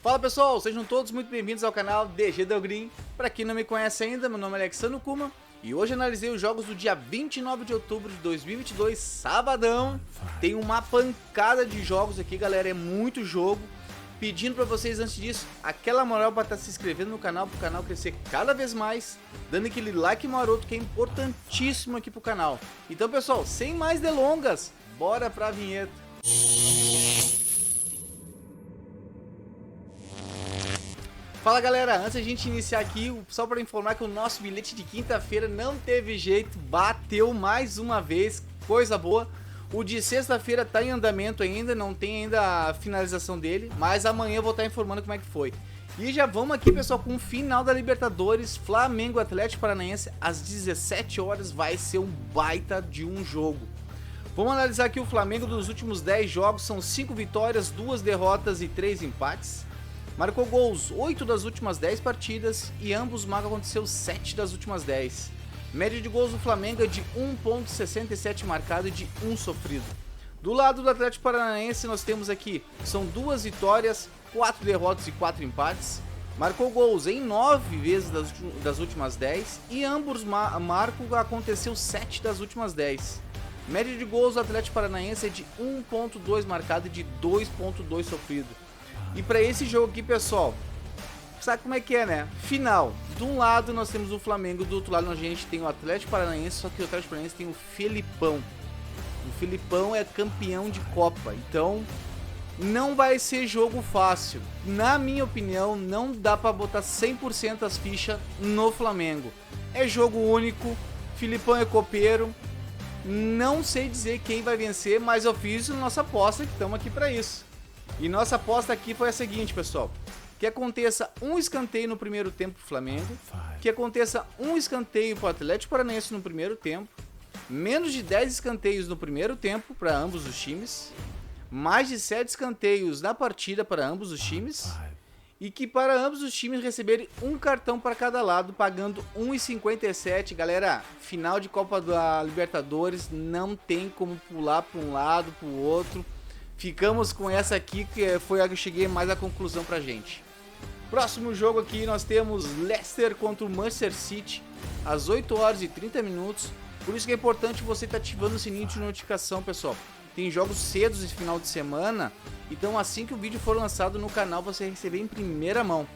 Fala pessoal, sejam todos muito bem-vindos ao canal DG Del Green. Para quem não me conhece ainda, meu nome é Alexandre Kuma e hoje analisei os jogos do dia 29 de outubro de 2022, sabadão. Tem uma pancada de jogos aqui, galera, é muito jogo. Pedindo para vocês antes disso, aquela moral para estar se inscrevendo no canal, para o canal crescer cada vez mais, dando aquele like maroto que é importantíssimo aqui pro canal. Então pessoal, sem mais delongas, bora pra vinheta. Fala galera, antes a gente iniciar aqui, só para informar que o nosso bilhete de quinta-feira não teve jeito, bateu mais uma vez, coisa boa. O de sexta-feira tá em andamento ainda, não tem ainda a finalização dele, mas amanhã eu vou estar informando como é que foi. E já vamos aqui pessoal com o final da Libertadores, Flamengo Atlético Paranaense, às 17 horas vai ser um baita de um jogo. Vamos analisar aqui o Flamengo dos últimos 10 jogos, são 5 vitórias, 2 derrotas e 3 empates. Marcou gols 8 das últimas 10 partidas e ambos marcam aconteceu 7 das últimas 10. Média de gols do Flamengo é de 1.67 marcado e de 1 sofrido. Do lado do Atlético Paranaense nós temos aqui, são 2 vitórias, 4 derrotas e 4 empates. Marcou gols em 9 vezes das últimas 10 e ambos marcam aconteceu 7 das últimas 10. Média de gols do Atlético Paranaense é de 1.2 marcado e de 2.2 sofrido. E para esse jogo aqui, pessoal, sabe como é que é, né? Final. De um lado nós temos o Flamengo, do outro lado a gente tem o Atlético Paranaense, só que o Atlético Paranaense tem o Felipão. O Felipão é campeão de Copa, então não vai ser jogo fácil. Na minha opinião, não dá para botar 100% as fichas no Flamengo. É jogo único, Felipão é copeiro. Não sei dizer quem vai vencer, mas eu fiz a nossa aposta que estamos aqui para isso. E nossa aposta aqui foi a seguinte, pessoal. Que aconteça um escanteio no primeiro tempo pro Flamengo. Que aconteça um escanteio pro Atlético Paranaense no primeiro tempo. Menos de 10 escanteios no primeiro tempo para ambos os times. Mais de 7 escanteios na partida para ambos os times. E que para ambos os times receberem um cartão para cada lado, pagando 1,57. Galera, final de Copa da Libertadores, não tem como pular para um lado, para o outro. Ficamos com essa aqui, que foi a que eu cheguei mais à conclusão pra gente. Próximo jogo aqui nós temos Leicester contra o Manchester City, às 8 horas e 30 minutos. Por isso que é importante você estar ativando o sininho de notificação, pessoal. Tem jogos cedos esse final de semana, então assim que o vídeo for lançado no canal você vai receber em primeira mão.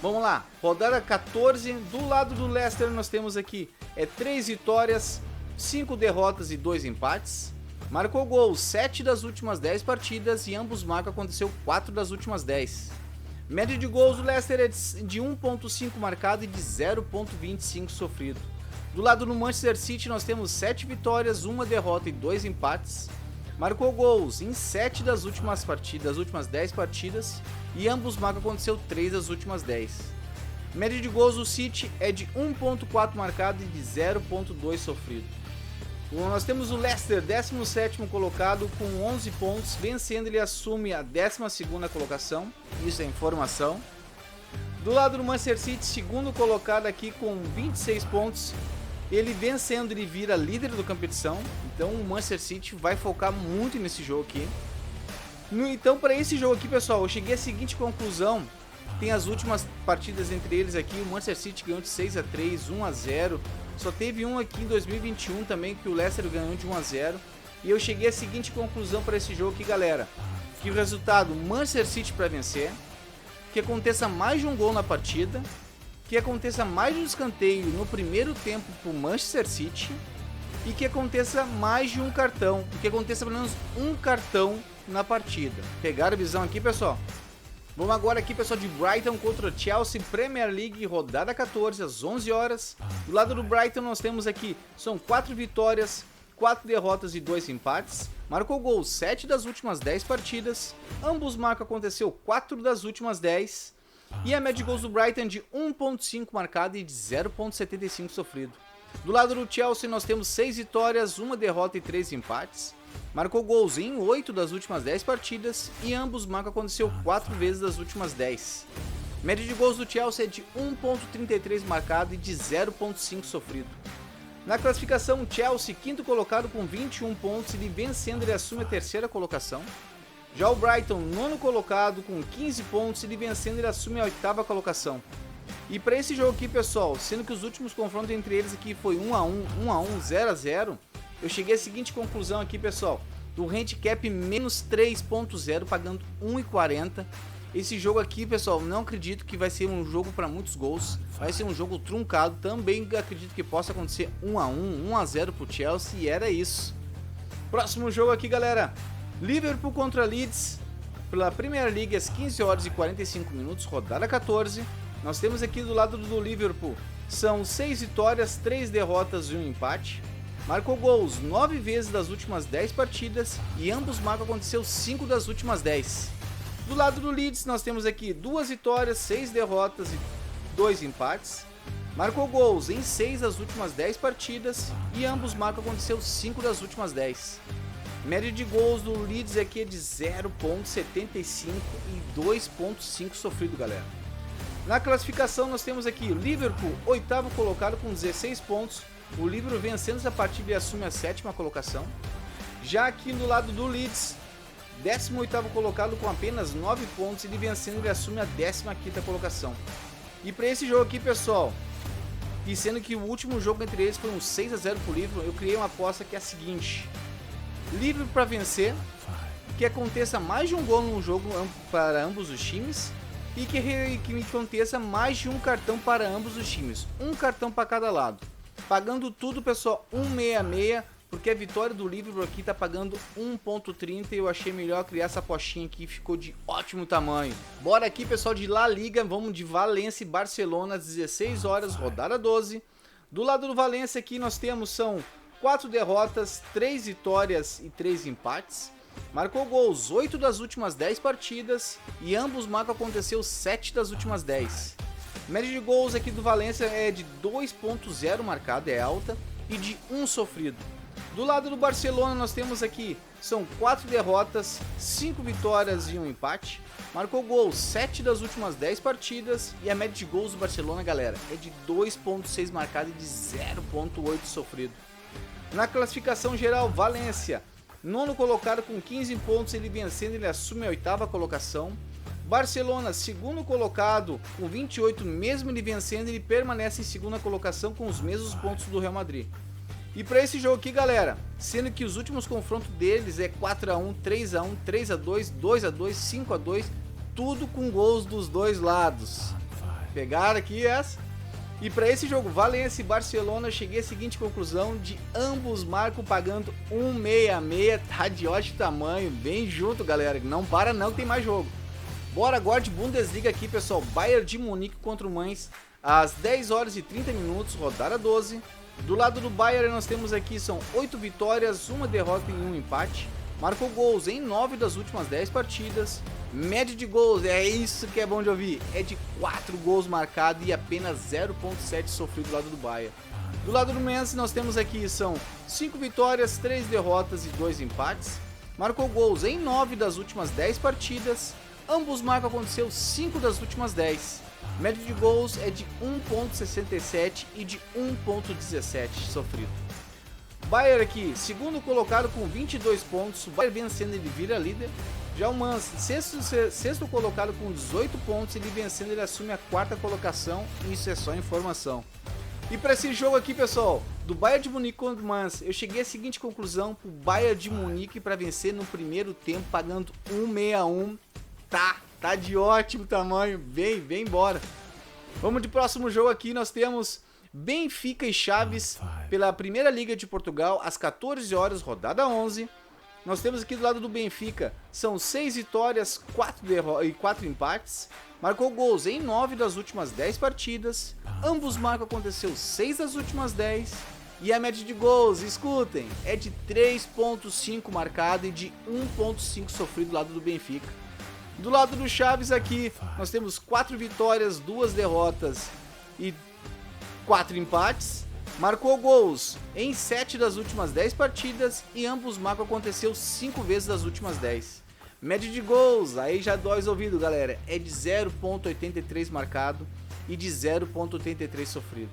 Vamos lá, rodada 14, do lado do Leicester nós temos aqui 3 vitórias, 5 derrotas e 2 empates. Marcou gols 7 das últimas 10 partidas e ambos marcam aconteceu 4 das últimas 10. Média de gols do Leicester é de 1.5 marcado e de 0.25 sofrido. Do lado do Manchester City nós temos 7 vitórias, 1 derrota e 2 empates. Marcou gols em 7 das últimas 10 partidas e ambos marcam aconteceu 3 das últimas 10. Média de gols do City é de 1.4 marcado e de 0.2 sofrido. Nós temos o Leicester, 17º colocado com 11 pontos, vencendo ele assume a 12ª colocação, isso é informação. Do lado do Manchester City, segundo colocado aqui com 26 pontos, ele vencendo ele vira líder da competição, então o Manchester City vai focar muito nesse jogo aqui. Então para esse jogo aqui pessoal, eu cheguei à seguinte conclusão, tem as últimas partidas entre eles aqui, o Manchester City ganhou de 6-3, 1-0, só teve um aqui em 2021 também que o Leicester ganhou de 1-0. E eu cheguei à seguinte conclusão para esse jogo aqui, galera. Que o resultado, Manchester City para vencer. Que aconteça mais de um gol na partida. Que aconteça mais de um escanteio no primeiro tempo para o Manchester City. E que aconteça mais de um cartão. Que aconteça pelo menos um cartão na partida. Pegaram a visão aqui, pessoal? Vamos agora aqui, pessoal, de Brighton contra o Chelsea, Premier League, rodada 14, às 11 horas. Do lado do Brighton nós temos aqui, são 4 vitórias, 4 derrotas e 2 empates. Marcou gol 7 das últimas 10 partidas, ambos marcam aconteceu 4 das últimas 10. E a média de gols do Brighton de 1.5 marcado e de 0.75 sofrido. Do lado do Chelsea nós temos 6 vitórias, 1 derrota e 3 empates. Marcou gols em 8 das últimas 10 partidas e ambos marcam aconteceu 4 vezes das últimas 10. Média de gols do Chelsea é de 1.33 marcado e de 0.5 sofrido. Na classificação, Chelsea, quinto colocado com 21 pontos, ele vencendo, ele assume a terceira colocação. Já o Brighton, nono colocado, com 15 pontos, ele vencendo, ele assume a 8ª colocação. E para esse jogo aqui, pessoal, sendo que os últimos confrontos entre eles aqui foi 1-1, 1-1, 0-0, eu cheguei à seguinte conclusão aqui, pessoal, do handicap menos 3.0, pagando 1,40. Esse jogo aqui, pessoal, não acredito que vai ser um jogo para muitos gols, vai ser um jogo truncado, também acredito que possa acontecer 1-1, 1-0 pro Chelsea, e era isso. Próximo jogo aqui, galera, Liverpool contra Leeds, pela Premier League às 15 horas e 45 minutos, rodada 14. Nós temos aqui do lado do Liverpool, são 6 vitórias, 3 derrotas e 1 empate. Marcou gols 9 vezes das últimas 10 partidas e ambos marcam aconteceu 5 das últimas 10. Do lado do Leeds nós temos aqui 2 vitórias, 6 derrotas e 2 empates. Marcou gols em 6 das últimas 10 partidas e ambos marcam aconteceu 5 das últimas 10. Média de gols do Leeds aqui é de 0.75 e 2.5 sofrido, galera. Na classificação nós temos aqui Liverpool, 8º colocado com 16 pontos. O Liverpool vencendo essa partida e assume a 7ª colocação. Já aqui do lado do Leeds, 18º colocado com apenas 9 pontos. Ele vencendo, ele assume a 15ª colocação. E para esse jogo aqui, pessoal, e sendo que o último jogo entre eles foi um 6-0 pro Liverpool, eu criei uma aposta que é a seguinte: Liverpool para vencer, que aconteça mais de um gol no jogo para ambos os times e que aconteça mais de um cartão para ambos os times, um cartão para cada lado. Pagando tudo, pessoal, 1,66, porque a vitória do Liverpool aqui tá pagando 1,30 e eu achei melhor criar essa apostinha aqui, ficou de ótimo tamanho. Bora aqui, pessoal, de La Liga, vamos de Valência e Barcelona às 16 horas, rodada 12. Do lado do Valência aqui nós temos, são 4 derrotas, 3 vitórias e 3 empates. Marcou gols 8 das últimas 10 partidas e ambos marcam aconteceu 7 das últimas 10. Média de gols aqui do Valência é de 2.0 marcado, é alta, e de 1 sofrido. Do lado do Barcelona nós temos aqui, são 4 derrotas, 5 vitórias e 1 empate. Marcou gols 7 das últimas 10 partidas e a média de gols do Barcelona, galera, é de 2.6 marcado e de 0.8 sofrido. Na classificação geral, Valência, nono colocado com 15 pontos, ele vencendo, ele assume a 8ª colocação. Barcelona, segundo colocado com 28, mesmo ele vencendo, ele permanece em segunda colocação com os mesmos pontos do Real Madrid. E para esse jogo aqui, galera, sendo que os últimos confrontos deles é 4-1, 3-1, 3-2, 2-2, 5-2, tudo com gols dos dois lados. Pegaram aqui essa? E para esse jogo, Valência e Barcelona, eu cheguei à seguinte conclusão: de ambos marcam pagando 1,66, tá de ótimo tamanho, bem junto, galera, não para não que tem mais jogo. Bora agora de Bundesliga aqui, pessoal, Bayern de Munique contra o Mainz, às 10 horas e 30 minutos, rodada 12. Do lado do Bayern nós temos aqui, são 8 vitórias, 1 derrota e 1 empate. Marcou gols em 9 das últimas 10 partidas. Média de gols, é isso que é bom de ouvir, é de 4 gols marcados e apenas 0.7 sofrido do lado do Bayern. Do lado do Mainz nós temos aqui, são 5 vitórias, 3 derrotas e 2 empates. Marcou gols em 9 das últimas 10 partidas. Ambos marcam aconteceu 5 das últimas 10. Média de gols é de 1.67 e de 1.17 sofrido. Bayern aqui, segundo colocado com 22 pontos, o Bayern vencendo, ele vira líder. Já o Mainz, sexto colocado com 18 pontos, ele vencendo, ele assume a 4ª colocação. Isso é só informação. E para esse jogo aqui, pessoal, do Bayern de Munique contra o Mainz, eu cheguei à seguinte conclusão: pro Bayern de Munique para vencer no primeiro tempo, pagando 1,61. Tá de ótimo tamanho, vem embora. Vamos de próximo jogo aqui, nós temos Benfica e Chaves pela Primeira Liga de Portugal, às 14 horas, rodada 11. Nós temos aqui do lado do Benfica, são 6 vitórias, 4 empates. Marcou gols em 9 das últimas 10 partidas. Ambos marcam aconteceu 6 das últimas 10. E a média de gols, escutem, é de 3.5 marcado e de 1.5 sofrido do lado do Benfica. Do lado do Chaves aqui, nós temos 4 vitórias, 2 derrotas e 4 empates. Marcou gols em 7 das últimas 10 partidas e ambos marcam aconteceu 5 vezes das últimas 10. Média de gols, aí já dói os ouvidos, galera, é de 0.83 marcado e de 0.83 sofrido.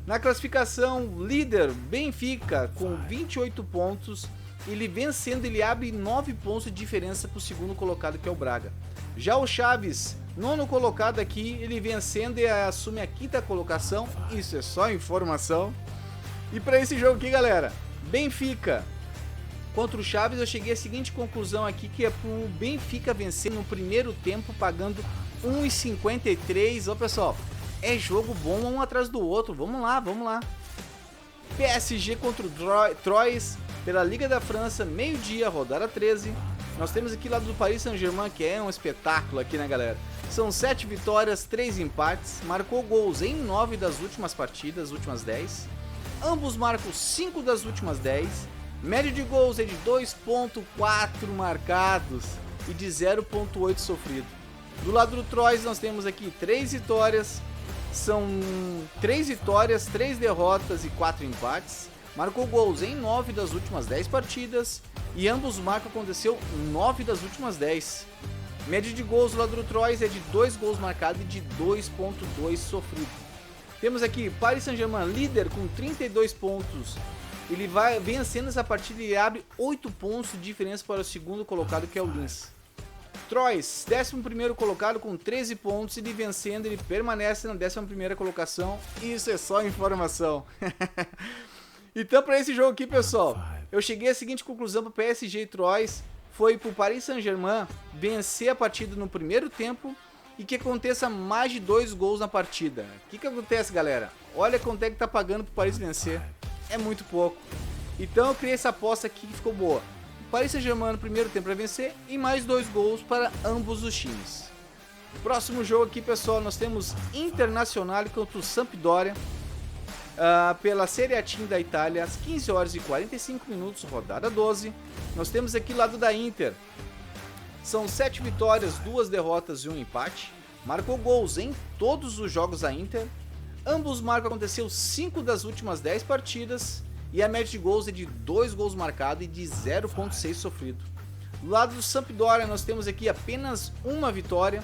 Na classificação, líder Benfica com 28 pontos, ele vencendo, ele abre 9 pontos de diferença para o segundo colocado, que é o Braga. Já o Chaves, nono colocado aqui, ele vencendo e assume a quinta colocação. Isso é só informação. E para esse jogo aqui, galera, Benfica contra o Chaves, eu cheguei à seguinte conclusão aqui, que é pro Benfica vencer no primeiro tempo, pagando 1,53. Ó, pessoal, é jogo bom um atrás do outro. Vamos lá, vamos lá. PSG contra o Troyes pela Liga da França, meio-dia, rodada 13. Nós temos aqui lá do Paris Saint-Germain, que é um espetáculo aqui, né, galera? São 7 vitórias, 3 empates, marcou gols em 9 das últimas partidas, últimas 10. Ambos marcam 5 das últimas 10. Média de gols é de 2.4 marcados e de 0.8 sofrido. Do lado do Troyes nós temos aqui 3 vitórias, são 3 vitórias, 3 derrotas e 4 empates. Marcou gols em 9 das últimas 10 partidas e ambos marcam aconteceu 9 das últimas 10. Média de gols do lado do Troyes é de 2 gols marcados e de 2.2 sofrido. Temos aqui Paris Saint-Germain líder com 32 pontos. Ele vai vencendo essa partida e abre 8 pontos de diferença para o segundo colocado, que é o Linz. Troyes, 11º colocado com 13 pontos, ele vencendo, ele permanece na 11ª colocação. Isso é só informação. Então, para esse jogo aqui, pessoal, eu cheguei à seguinte conclusão para o PSG e Troyes, foi para o Paris Saint-Germain vencer a partida no primeiro tempo e que aconteça mais de 2 gols na partida. O que acontece, galera? Olha quanto é que tá pagando para o Paris vencer. É muito pouco. Então eu criei essa aposta aqui que ficou boa. O Paris Saint-Germain no primeiro tempo para vencer e mais 2 gols para ambos os times. Próximo jogo aqui, pessoal, nós temos Internazionale contra o Sampdoria pela Serie A Team da Itália, às 15 horas e 45 minutos, rodada 12. Nós temos aqui lado da Inter. São 7 vitórias, 2 derrotas e 1 empate. Marcou gols em todos os jogos da Inter. Ambos marcos aconteceu 5 das últimas 10 partidas e a média de gols é de 2 gols marcados e de 0.6 sofrido. Do lado do Sampdoria nós temos aqui apenas uma vitória,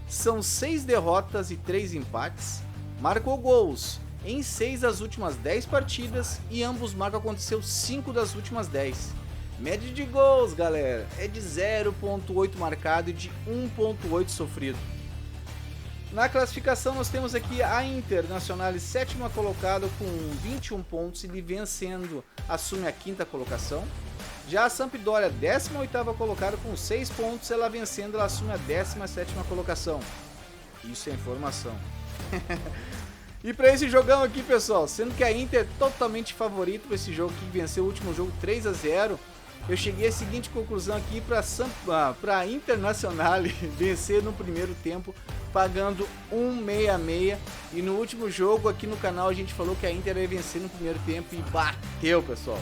são 6 derrotas e 3 empates. Marcou gols em 6 das últimas 10 partidas e ambos marcos aconteceu 5 das últimas 10. Média de gols, galera, é de 0.8 marcado e de 1.8 sofrido. Na classificação nós temos aqui a Internazionale, 7ª colocada com 21 pontos, ele vencendo assume a 5ª colocação. Já a Sampdoria, 18ª colocada com 6 pontos, ela vencendo, ela assume a 17ª colocação. Isso é informação. E para esse jogão aqui, pessoal, sendo que a Inter é totalmente favorito para esse jogo que venceu o último jogo 3-0, eu cheguei à seguinte conclusão aqui para a Internazionale vencer no primeiro tempo, pagando 1,66. E no último jogo aqui no canal a gente falou que a Inter ia vencer no primeiro tempo e bateu, pessoal.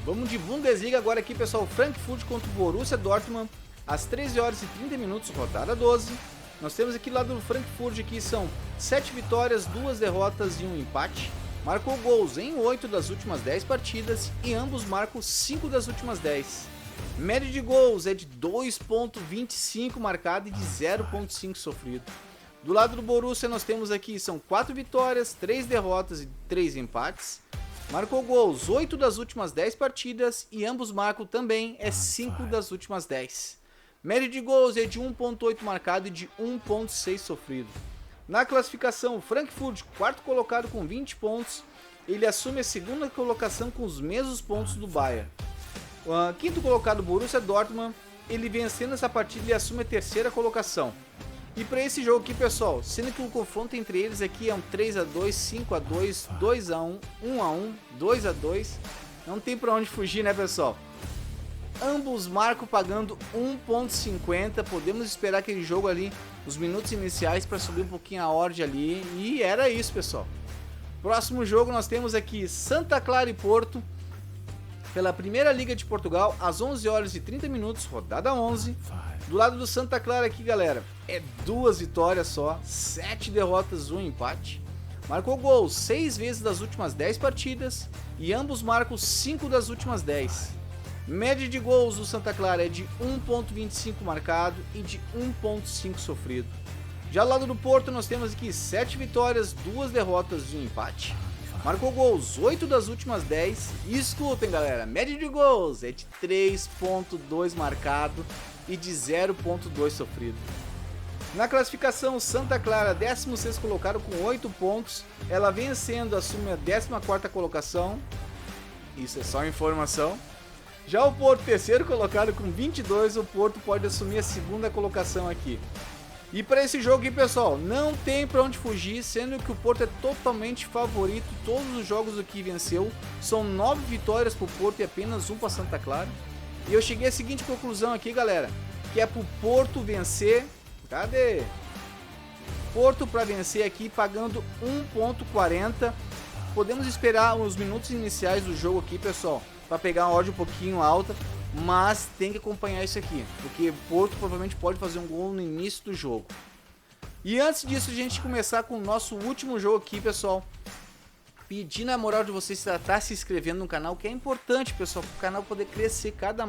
Vamos de Bundesliga agora aqui, pessoal. Frankfurt contra o Borussia Dortmund, às 13 horas e 30 minutos, rodada 12. Nós temos aqui lá do Frankfurt, aqui são 7 vitórias, 2 derrotas e 1 empate. Marcou gols em 8 das últimas 10 partidas e ambos marcam 5 das últimas 10. Média de gols é de 2.25 marcado e de 0.5 sofrido. Do lado do Borussia nós temos aqui, são 4 vitórias, 3 derrotas e 3 empates. Marcou gols 8 das últimas 10 partidas e ambos marcam também 5 das últimas 10. Média de gols é de 1.8 marcado e de 1.6 sofrido. Na classificação, o Frankfurt, 4º colocado com 20 pontos, ele assume a 2ª colocação com os mesmos pontos do Bayern. O 5º colocado, Borussia Dortmund, ele vencendo essa partida, ele assume a 3ª colocação. E para esse jogo aqui, pessoal, sendo que o confronto entre eles aqui é um 3-2, 5-2, 2-1, 1-1, 2-2, não tem para onde fugir, né, pessoal? Ambos marcam pagando 1.50, podemos esperar aquele jogo ali, os minutos iniciais para subir um pouquinho a odd ali, e era isso, pessoal. Próximo jogo nós temos aqui Santa Clara e Porto, pela Primeira Liga de Portugal, às 11 horas e 30 minutos, rodada 11. Do lado do Santa Clara aqui, galera, é 2 vitórias só, 7 derrotas, 1 empate. Marcou gols 6 vezes das últimas 10 partidas e ambos marcam 5 das últimas 10. Média de gols do Santa Clara é de 1.25 marcado e de 1.5 sofrido. Já ao lado do Porto nós temos aqui 7 vitórias, 2 derrotas e 1 empate. Marcou gols 8 das últimas 10. E escutem, galera, média de gols é de 3.2 marcado e de 0.2 sofrido. Na classificação, Santa Clara, 16º colocado com 8 pontos. Ela vencendo, assume a 14ª colocação. Isso é só informação. Já o Porto, terceiro colocado com 22, o Porto pode assumir a 2ª colocação aqui. E para esse jogo aqui, pessoal, não tem para onde fugir, sendo que o Porto é totalmente favorito. Todos os jogos aqui venceu, são 9 vitórias para o Porto e apenas 1 para Santa Clara. E eu cheguei à seguinte conclusão aqui, galera, que é para o Porto vencer. Cadê? Porto para vencer aqui pagando 1.40. Podemos esperar os minutos iniciais do jogo aqui, pessoal, para pegar uma odd um pouquinho alta, mas tem que acompanhar isso aqui, porque Porto provavelmente pode fazer um gol no início do jogo. E antes disso, a gente começar com o nosso último jogo aqui, pessoal, pedindo a moral de vocês estar se inscrevendo no canal, que é importante, pessoal, para o canal poder crescer cada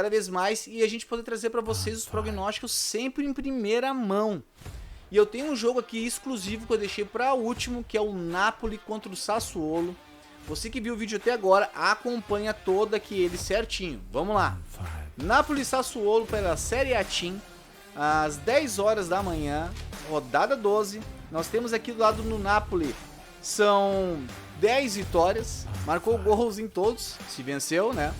vez mais e a gente poder trazer para vocês os prognósticos sempre em primeira mão. E eu tenho um jogo aqui exclusivo que eu deixei para último, que é o Napoli contra o Sassuolo. Você que viu o vídeo até agora, acompanha todo aqui ele certinho. Vamos lá. Napoli e Sassuolo pela Série A Team, às 10 horas da manhã, rodada 12. Nós temos aqui do lado no Napoli, são 10 vitórias, marcou gols em todos, se venceu, né?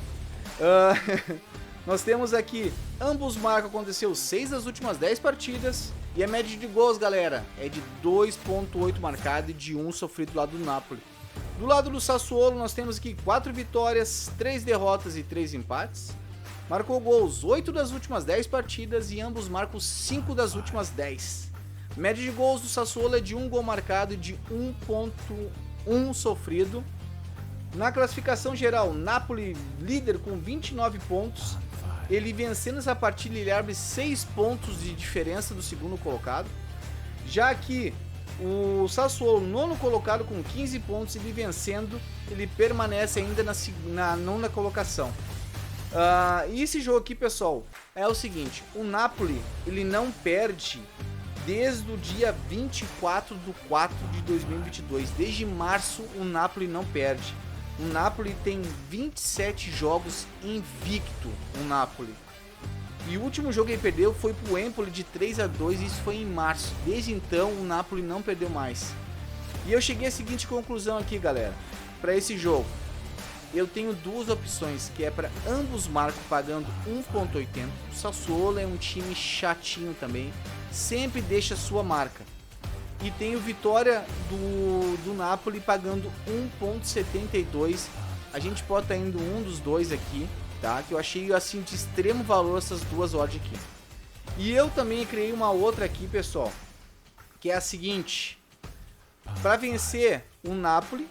Nós temos aqui, ambos marcam, aconteceu 6 das últimas 10 partidas. E a média de gols, galera, é de 2.8 marcado e de 1 sofrido do lado do Napoli. Do lado do Sassuolo, nós temos aqui 4 vitórias, 3 derrotas e 3 empates. Marcou gols 8 das últimas 10 partidas e ambos marcam 5 das últimas 10. Média de gols do Sassuolo é de 1 gol marcado e de 1.1 sofrido. Na classificação geral, Napoli líder com 29 pontos. Ele vencendo essa partida, ele abre 6 pontos de diferença do segundo colocado. Já que o Sassuolo, nono colocado com 15 pontos, ele vencendo, ele permanece ainda na nona colocação. E esse jogo aqui, pessoal, é o seguinte: o Napoli, ele não perde desde o dia 24 de 4 de 2022. Desde março, o Napoli não perde. O Napoli tem 27 jogos invicto, o Napoli. E o último jogo que ele perdeu foi pro Empoli de 3-2, e isso foi em março. Desde então, o Napoli não perdeu mais. E eu cheguei à seguinte conclusão aqui, galera, para esse jogo. Eu tenho duas opções, que é para ambos marcam pagando 1.80. O Sassuolo é um time chatinho também, sempre deixa sua marca. E tenho vitória do Napoli pagando 1.72. A gente pode estar indo um dos dois aqui, tá? Que eu achei assim de extremo valor essas duas odds aqui. E eu também criei uma outra aqui, pessoal, que é a seguinte: para vencer o Napoli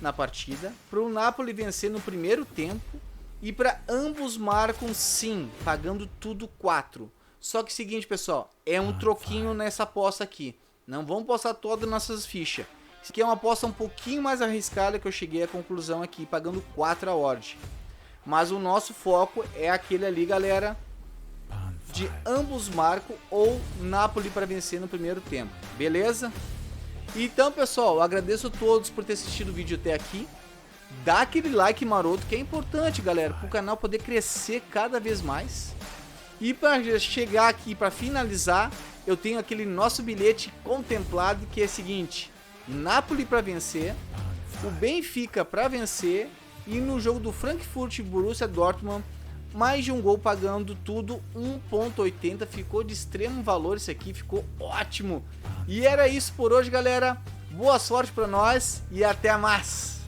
na partida, para o Napoli vencer no primeiro tempo e para ambos marcam sim, pagando tudo 4. Só que seguinte, pessoal, é um troquinho nessa aposta aqui. Não vamos postar todas as nossas fichas. Isso aqui é uma aposta um pouquinho mais arriscada, que eu cheguei à conclusão aqui, pagando 4 a odd. Mas o nosso foco é aquele ali, galera, de ambos marcam ou Napoli para vencer no primeiro tempo. Beleza? Então, pessoal, eu agradeço a todos por ter assistido o vídeo até aqui. Dá aquele like maroto, que é importante, galera, para o canal poder crescer cada vez mais. E para chegar aqui, para finalizar, eu tenho aquele nosso bilhete contemplado, que é o seguinte: Napoli para vencer, o Benfica para vencer, e no jogo do Frankfurt e Borussia Dortmund, mais de um gol pagando tudo 1.80. Ficou de extremo valor isso aqui, ficou ótimo. E era isso por hoje, galera. Boa sorte para nós e até mais.